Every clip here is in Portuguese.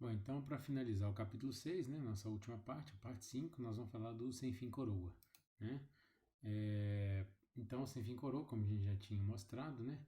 Bom, então para finalizar o capítulo 6, né, nossa última parte, a parte 5, nós vamos falar do sem fim coroa, né? Então, o sem fim coroa, como a gente já tinha mostrado, né,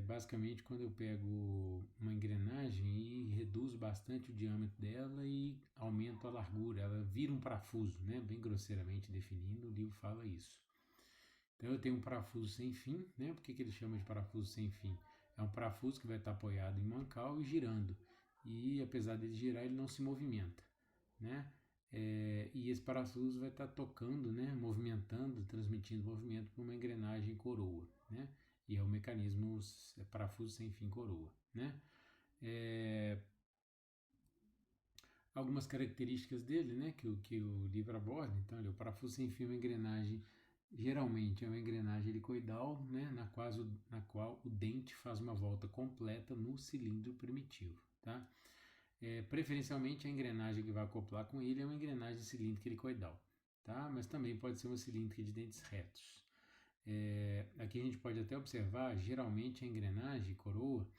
basicamente quando eu pego uma engrenagem e reduzo bastante o diâmetro dela e aumento a largura, ela vira um parafuso, né, bem grosseiramente definindo, o livro fala isso. Então eu tenho um parafuso sem fim, né? Por que ele chama de parafuso sem fim? É um parafuso que vai estar apoiado em mancal e girando. E apesar dele girar, ele não se movimenta, né? E esse parafuso vai estar tocando, né? Movimentando, transmitindo movimento para uma engrenagem coroa, né? E é o mecanismo parafuso sem fim coroa, né? Algumas características dele, né, que o livro aborda. Então, o parafuso sem fio é uma engrenagem, geralmente é uma engrenagem helicoidal, né, na qual o dente faz uma volta completa no cilindro primitivo, tá? Preferencialmente a engrenagem que vai acoplar com ele é uma engrenagem cilíndrica helicoidal, tá? Mas também pode ser uma cilíndrica de dentes retos. Aqui a gente pode até observar, geralmente a engrenagem coroa,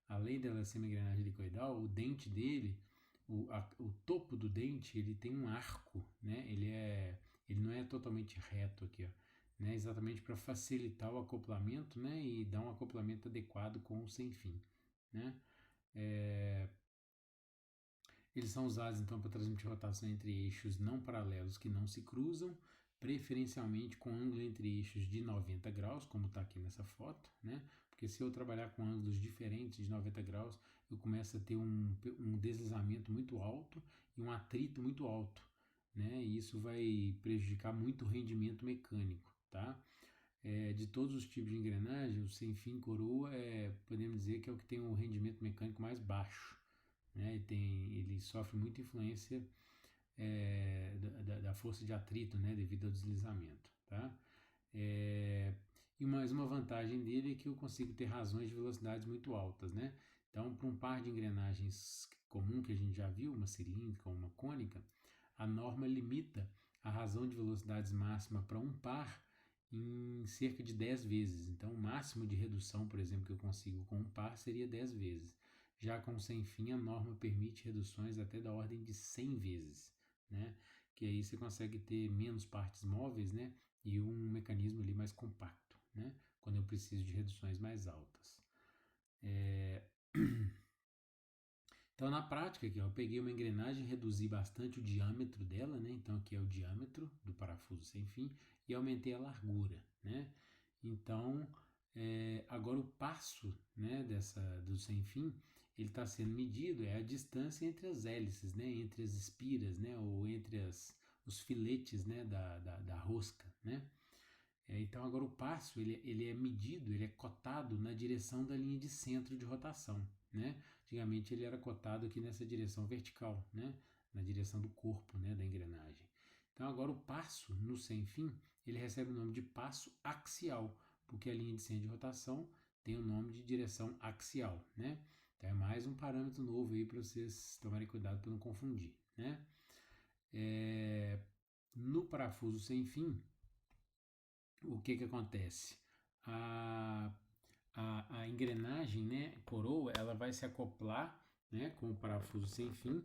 além dela ser uma engrenagem helicoidal, o dente dele, o topo do dente, ele tem um arco, né? Ele não é totalmente reto aqui, ó, né? Exatamente para facilitar o acoplamento, né? E dar um acoplamento adequado com o sem fim, né? Eles são usados então para transmitir rotação entre eixos não paralelos que não se cruzam, preferencialmente com ângulo entre eixos de 90 graus, como está aqui nessa foto, né? Porque se eu trabalhar com ângulos diferentes de 90 graus, eu começo a ter um deslizamento muito alto e um atrito muito alto, né? E isso vai prejudicar muito o rendimento mecânico, tá? De todos os tipos de engrenagem, o sem fim coroa podemos dizer que é o que tem o rendimento mecânico mais baixo, né? Ele sofre muita influência da força de atrito, né, devido ao deslizamento, tá? E mais uma vantagem dele é que eu consigo ter razões de velocidades muito altas, né? Então, para um par de engrenagens comum que a gente já viu, uma cilíndrica ou uma cônica, a norma limita a razão de velocidades máxima para um par em cerca de 10 vezes. Então, o máximo de redução, por exemplo, que eu consigo com um par seria 10 vezes. Já com o sem fim, a norma permite reduções até da ordem de 100 vezes, né? Que aí você consegue ter menos partes móveis, né? E um mecanismo ali mais compacto, né? Quando eu preciso de reduções mais altas. Então, na prática, aqui, ó, eu peguei uma engrenagem, reduzi bastante o diâmetro dela, né? Então, aqui é o diâmetro do parafuso sem fim e aumentei a largura, né? Então, agora o passo, né, do sem fim, ele está sendo medido, é a distância entre as hélices, né? Entre as espiras, né? Ou entre os filetes, né? Da rosca, né? Então, agora o passo, ele é medido, ele é cotado na direção da linha de centro de rotação, né? Antigamente ele era cotado aqui nessa direção vertical, né? Na direção do corpo, né? Da engrenagem. Então agora o passo no sem fim, ele recebe o nome de passo axial, porque a linha de centro de rotação tem o nome de direção axial, né? Então é mais um parâmetro novo aí para vocês tomarem cuidado para não confundir, né? No parafuso sem fim, o que acontece? A a engrenagem, né, coroa, ela vai se acoplar, né, com o parafuso sem fim.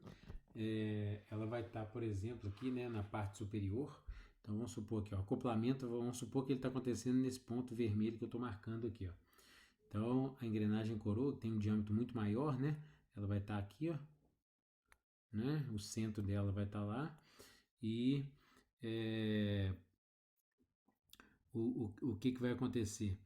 Ela vai estar, por exemplo, aqui, né, na parte superior. Então vamos supor aqui, ó, acoplamento, vamos supor que ele está acontecendo nesse ponto vermelho que eu estou marcando aqui, ó. Então a engrenagem coroa, que tem um diâmetro muito maior, né, ela vai estar aqui, ó, né, o centro dela vai estar lá e o que vai acontecer?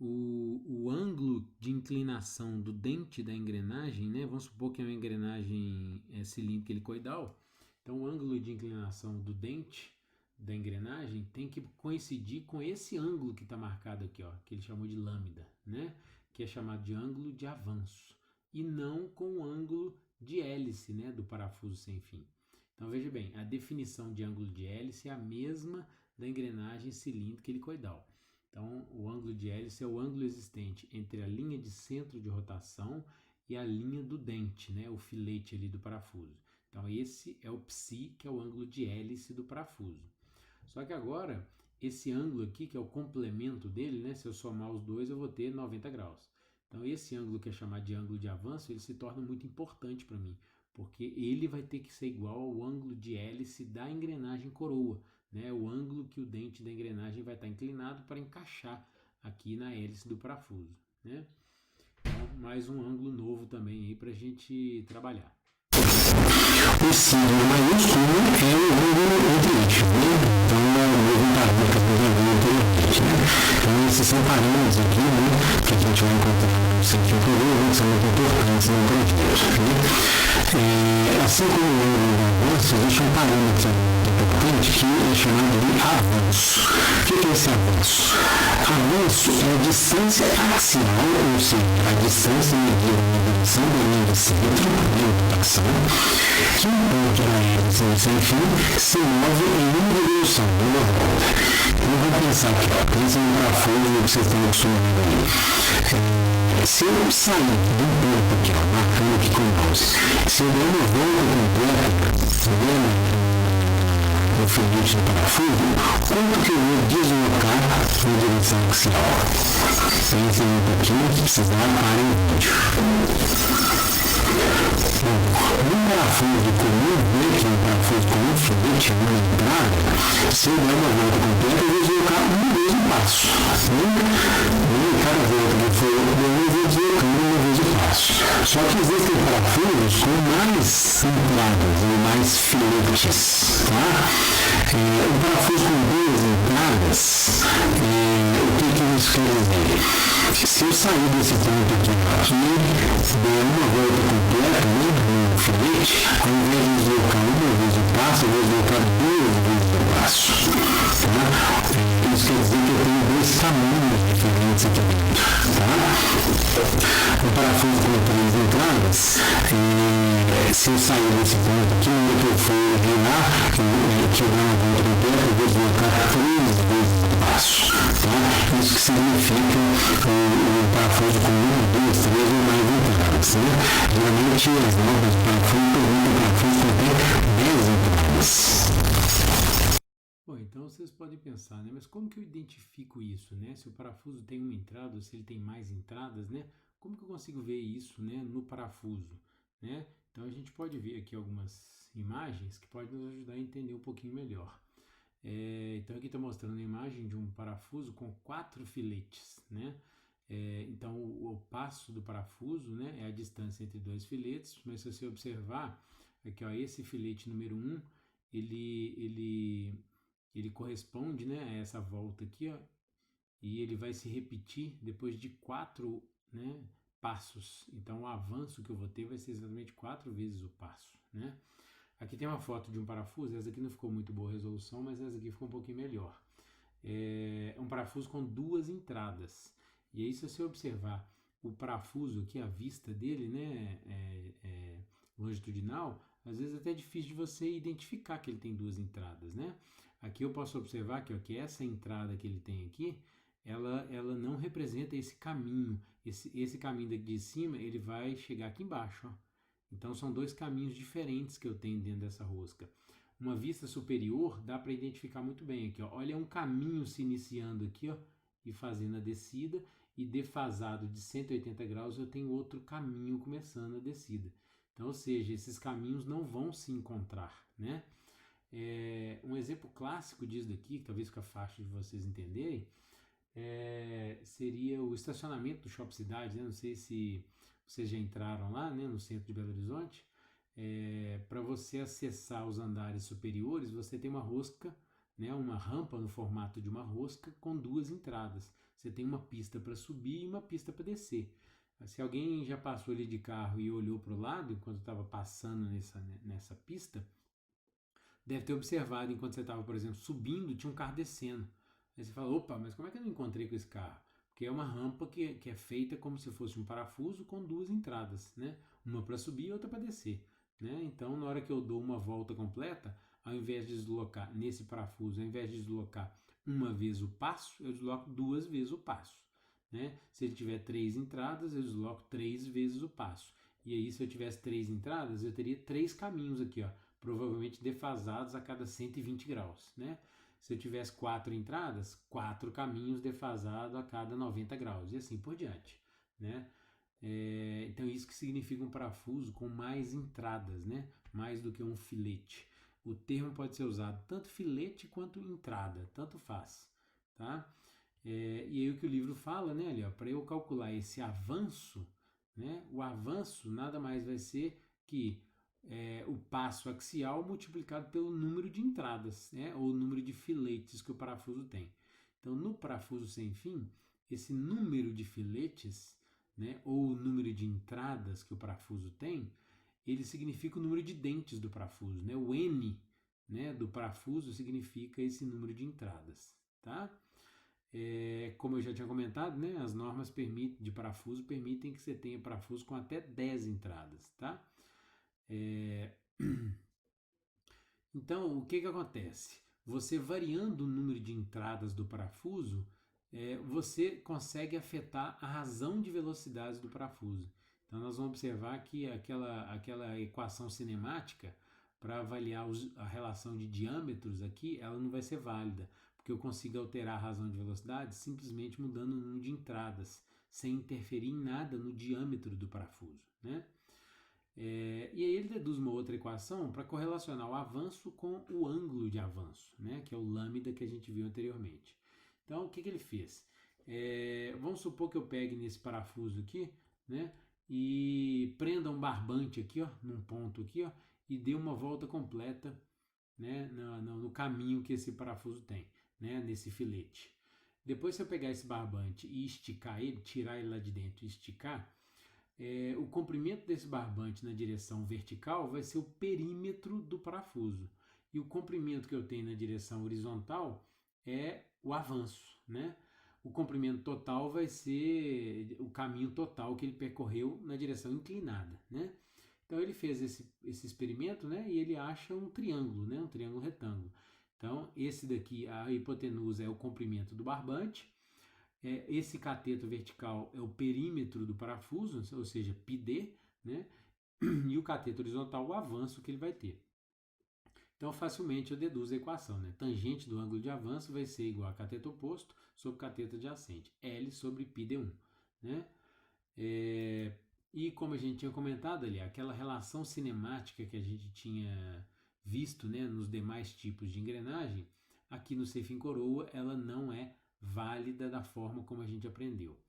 O ângulo de inclinação do dente da engrenagem, né? Vamos supor que é uma engrenagem cilíndrica helicoidal. Então, o ângulo de inclinação do dente da engrenagem tem que coincidir com esse ângulo que está marcado aqui, ó, que ele chamou de lambda, né? Que é chamado de ângulo de avanço, e não com o ângulo de hélice, né? Do parafuso sem fim. Então, veja bem, a definição de ângulo de hélice é a mesma da engrenagem cilíndrica helicoidal. Então, o ângulo de hélice é o ângulo existente entre a linha de centro de rotação e a linha do dente, né, o filete ali do parafuso. Então, esse é o psi, que é o ângulo de hélice do parafuso. Só que agora, esse ângulo aqui, que é o complemento dele, né, se eu somar os dois, eu vou ter 90 graus. Então, esse ângulo que é chamado de ângulo de avanço, ele se torna muito importante para mim, porque ele vai ter que ser igual ao ângulo de hélice da engrenagem coroa, né? O ângulo que o dente da engrenagem vai estar inclinado para encaixar aqui na hélice do parafuso, né? Então, mais um ângulo novo também aí para a gente trabalhar. O signo maiúsculo é o ângulo entre eixos, né? Então, é o mesmo parâmetro que eu vi anteriormente, né? Então, esses são parâmetros aqui, né? Que a gente vai encontrar no centro inferior, que são muito importantes no projeto, né? Assim como o ângulo do avanço, existe um parâmetro importante que é chamado de avanço. O que é esse avanço? Avanço é a distância axial, ou seja, a distância medida na direção da linha de centro, de rotação, que um ponto da hélice sem fim se move em uma direção, numa volta. Então vamos pensar aqui, ó, pensa no parafuso que vocês estão acostumados aí. Se eu sair do ponto aqui, ó, marcando aqui com o mouse, se eu der uma volta completa, no filete do parafuso, quanto que eu vou deslocar na direção axial? Pensem um pouquinho, se precisar, parem o vídeo. No parafuso comum, que é um parafuso com um filete, uma entrada, se eu der uma volta completa, eu vou deslocar uma vez o passo. Cada volta que for, eu vou deslocando uma vez o passo. Só que existem parafusos com mais entradas ou mais filetes, tá? O parafuso com duas entradas, o que isso quer dizer? Se eu sair desse ponto aqui e der uma volta completa no filete, ao invés de deslocar uma vez o passo, eu vou deslocar duas vezes o passo. Tá? Isso quer dizer que eu tenho dois caminhos diferentes aqui dentro. Tá? O parafuso com três entradas, se eu sair desse ponto aqui, na hora que eu for virar, que eu der uma volta completa, eu vou deslocar três vezes o passo. Tá? Isso que significa o parafuso com uma, duas, três ou mais entradas. Né? Geralmente as normas de parafuso permitem o parafuso com até 10 entradas. Bom, então vocês podem pensar, né? Mas como que eu identifico isso, né? Se o parafuso tem uma entrada ou se ele tem mais entradas, né? Como que eu consigo ver isso, né? No parafuso, né? Então a gente pode ver aqui algumas imagens que podem nos ajudar a entender um pouquinho melhor. Então aqui está mostrando a imagem de um parafuso com 4 filetes, né? Então o passo do parafuso, né, é a distância entre dois filetes, mas se você observar aqui, ó, esse filete número 1, ele corresponde, né, a essa volta aqui, ó, e ele vai se repetir depois de 4, né, passos. Então o avanço que eu vou ter vai ser exatamente 4 vezes o passo, né? Aqui tem uma foto de um parafuso, essa aqui não ficou muito boa resolução, mas essa aqui ficou um pouquinho melhor. É um parafuso com 2 entradas. E aí, se você observar o parafuso aqui, a vista dele, né, longitudinal, às vezes é até difícil de você identificar que ele tem 2 entradas, né? Aqui eu posso observar que, ó, que essa entrada que ele tem aqui, ela não representa esse caminho. Esse caminho daqui de cima, ele vai chegar aqui embaixo, ó. Então são 2 caminhos diferentes que eu tenho dentro dessa rosca. Uma vista superior dá para identificar muito bem aqui, ó. Olha, um caminho se iniciando aqui, ó, e fazendo a descida, e defasado de 180 graus eu tenho outro caminho começando a descida. Então, ou seja, esses caminhos não vão se encontrar, né? Um exemplo clássico disso daqui, que talvez fique fácil de vocês entenderem, seria o estacionamento do Shopping Cidade, né? Não sei se vocês já entraram lá, né, no centro de Belo Horizonte. Para você acessar os andares superiores, você tem uma rosca, né, uma rampa no formato de uma rosca com 2 entradas. Você tem uma pista para subir e uma pista para descer. Se alguém já passou ali de carro e olhou para o lado enquanto estava passando nessa pista, deve ter observado enquanto você estava, por exemplo, subindo, tinha um carro descendo. Aí você fala, opa, mas como é que eu não encontrei com esse carro? Porque é uma rampa que é feita como se fosse um parafuso com 2 entradas, né? Uma para subir e outra para descer, né? Então, na hora que eu dou uma volta completa, ao invés de deslocar nesse parafuso, ao invés de deslocar uma vez o passo, eu desloco 2 vezes o passo, né? Se ele tiver 3 entradas, eu desloco 3 vezes o passo. E aí, se eu tivesse 3 entradas, eu teria 3 caminhos aqui, ó, provavelmente defasados a cada 120 graus, né? Se eu tivesse 4 entradas, 4 caminhos defasados a cada 90 graus, e assim por diante, né? Então isso que significa um parafuso com mais entradas, né? Mais do que um filete. O termo pode ser usado tanto filete quanto entrada, tanto faz, tá? E aí o que o livro fala, né, ali, para eu calcular esse avanço, né? O avanço nada mais vai ser que o passo axial multiplicado pelo número de entradas, né? Ou o número de filetes que o parafuso tem. Então, no parafuso sem fim, esse número de filetes, né, ou o número de entradas que o parafuso tem, ele significa o número de dentes do parafuso, né? O N, né, do parafuso significa esse número de entradas, tá? Como eu já tinha comentado, né, as normas de parafuso permitem que você tenha parafuso com até 10 entradas, tá? Então, o que acontece? Você variando o número de entradas do parafuso, você consegue afetar a razão de velocidades do parafuso. Então, nós vamos observar que aquela equação cinemática para avaliar a relação de diâmetros aqui, ela não vai ser válida, porque eu consigo alterar a razão de velocidade simplesmente mudando o número de entradas, sem interferir em nada no diâmetro do parafuso, né? E aí ele deduz uma outra equação para correlacionar o avanço com o ângulo de avanço, né? Que é o lambda que a gente viu anteriormente. Então, o que ele fez? Vamos supor que eu pegue nesse parafuso aqui, né? E prenda um barbante aqui, ó, num ponto aqui, ó, e dê uma volta completa, né, no caminho que esse parafuso tem, né, nesse filete. Depois, se eu pegar esse barbante e esticar ele, tirar ele lá de dentro e esticar, o comprimento desse barbante na direção vertical vai ser o perímetro do parafuso. E o comprimento que eu tenho na direção horizontal é o avanço, né? O comprimento total vai ser o caminho total que ele percorreu na direção inclinada, né? Então ele fez esse experimento, né? E ele acha um triângulo, né? Um triângulo retângulo. Então esse daqui, a hipotenusa é o comprimento do barbante. Esse cateto vertical é o perímetro do parafuso, ou seja, πd, né? E o cateto horizontal, o avanço que ele vai ter. Então, facilmente eu deduzo a equação, né? Tangente do ângulo de avanço vai ser igual a cateto oposto sobre cateto adjacente, L sobre πd1, né? E como a gente tinha comentado ali, aquela relação cinemática que a gente tinha visto, né, nos demais tipos de engrenagem, aqui no sem fim coroa, ela não é válida da forma como a gente aprendeu.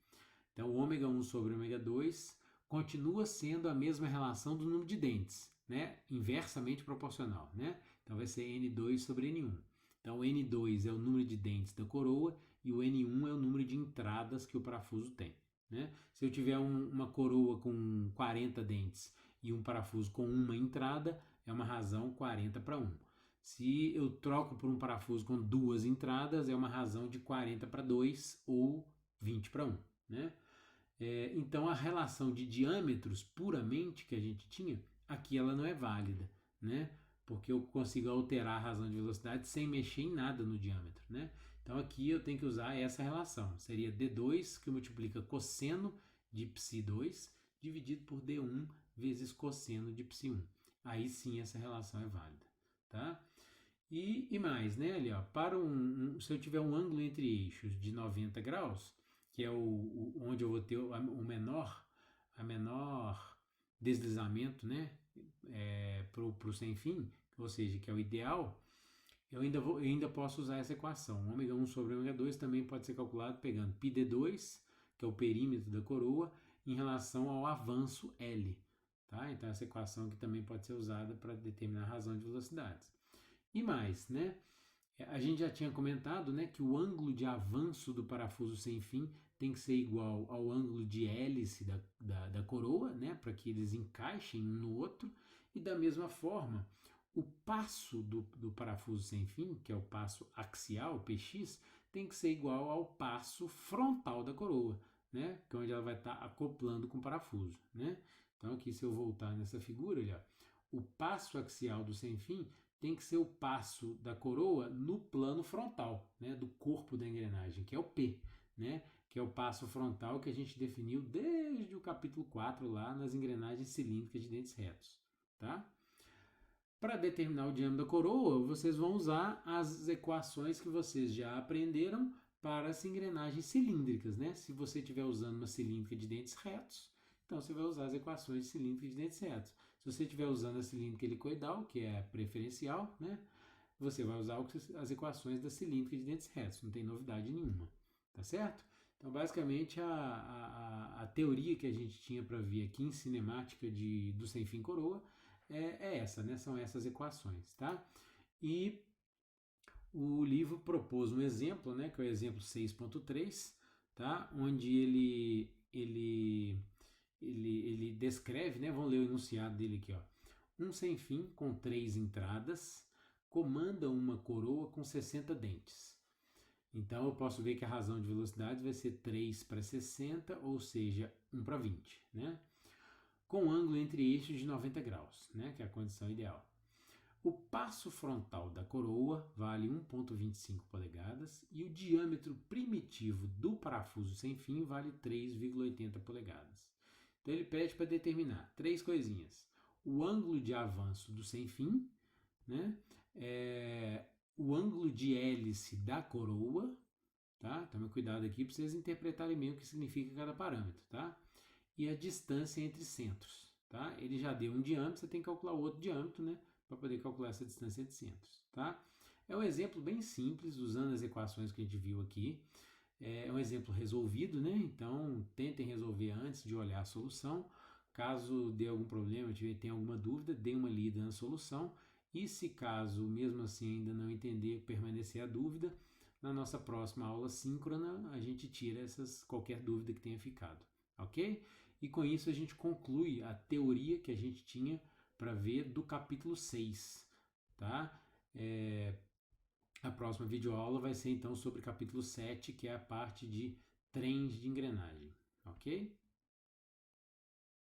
Então, o ômega 1 sobre ômega 2 continua sendo a mesma relação do número de dentes, né? Inversamente proporcional, né? Então, vai ser N2 sobre N1. Então, o N2 é o número de dentes da coroa e o N1 é o número de entradas que o parafuso tem, né? Se eu tiver uma coroa com 40 dentes e um parafuso com uma entrada, é uma razão 40 para 1. Se eu troco por um parafuso com 2 entradas, é uma razão de 40 para 2 ou 20 para 1, né? Então, a relação de diâmetros puramente que a gente tinha, aqui ela não é válida, né? Porque eu consigo alterar a razão de velocidade sem mexer em nada no diâmetro, né? Então, aqui eu tenho que usar essa relação. Seria D2, que multiplica cosseno de π2, dividido por D1 vezes cosseno de π1. Aí sim essa relação é válida, tá? E mais, né, ali, ó, se eu tiver um ângulo entre eixos de 90 graus, que é onde eu vou ter o menor deslizamento, né, pro sem fim, ou seja, que é o ideal, eu ainda posso usar essa equação. Ômega 1 sobre ômega 2 também pode ser calculado pegando πd2, que é o perímetro da coroa, em relação ao avanço L, tá? Então essa equação aqui também pode ser usada para determinar a razão de velocidades. E mais, né? A gente já tinha comentado, né, que o ângulo de avanço do parafuso sem fim tem que ser igual ao ângulo de hélice da coroa, né, para que eles encaixem um no outro. E da mesma forma, o passo do parafuso sem fim, que é o passo axial, PX, tem que ser igual ao passo frontal da coroa, né, que é onde ela vai estar acoplando com o parafuso, né. Então aqui, se eu voltar nessa figura, olha, o passo axial do sem fim tem que ser o passo da coroa no plano frontal, né, do corpo da engrenagem, que é o P, né, que é o passo frontal que a gente definiu desde o capítulo 4 lá nas engrenagens cilíndricas de dentes retos, tá? Para determinar o diâmetro da coroa, vocês vão usar as equações que vocês já aprenderam para as engrenagens cilíndricas, né? Se você estiver usando uma cilíndrica de dentes retos, então você vai usar as equações de cilíndrica de dentes retos. Se você estiver usando a cilíndrica helicoidal, que é a preferencial, né, você vai usar as equações da cilíndrica de dentes retos, não tem novidade nenhuma, tá certo? Então, basicamente, a teoria que a gente tinha para ver aqui em cinemática do sem fim coroa é essa, né? São essas equações, tá? E o livro propôs um exemplo, né? Que é o exemplo 6.3, tá? Onde ele descreve, né? Vamos ler o enunciado dele aqui, ó. Um sem fim com 3 entradas comanda uma coroa com 60 dentes. Então eu posso ver que a razão de velocidade vai ser 3 para 60, ou seja, 1 para 20, né? Com ângulo entre eixos de 90 graus, né? Que é a condição ideal. O passo frontal da coroa vale 1,25 polegadas e o diâmetro primitivo do parafuso sem fim vale 3,80 polegadas. Então ele pede para determinar 3 coisinhas. O ângulo de avanço do sem fim, né? O ângulo de hélice da coroa, tá? Tome cuidado aqui para vocês interpretarem bem o que significa cada parâmetro, tá? E a distância entre centros, tá? Ele já deu um diâmetro, você tem que calcular o outro diâmetro, né? Para poder calcular essa distância entre centros, tá? É um exemplo bem simples, usando as equações que a gente viu aqui. É um exemplo resolvido, né? Então, tentem resolver antes de olhar a solução. Caso dê algum problema, tenha alguma dúvida, dê uma lida na solução. E se caso, mesmo assim, ainda não entender, permanecer a dúvida, na nossa próxima aula síncrona, a gente tira qualquer dúvida que tenha ficado, ok? E com isso a gente conclui a teoria que a gente tinha para ver do capítulo 6, tá? A próxima videoaula vai ser então sobre o capítulo 7, que é a parte de trens de engrenagem, ok?